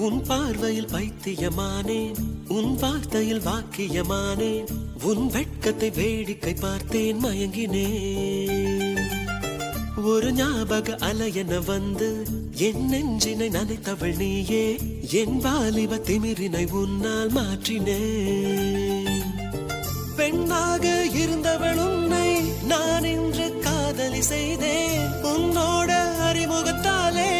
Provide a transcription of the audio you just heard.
உன் பார்வையில் பைத்தியமானேன், உன் வார்த்தையில் வாக்கியமானேன், உன் வெட்கத்தை வேடிக்கை பார்த்தேன் மயங்கினேன். ஒரு ஞாபக அலையென வந்து என் நெஞ்சினை நனைத்தவள் நீயே, என் வாலிப திமிரினை உன்னால் மாற்றினேன். பெண்ணாக இருந்தவள் உன்னை நான் இன்று காதலி செய்தேன், உன்னோட அறிமுகத்தாலே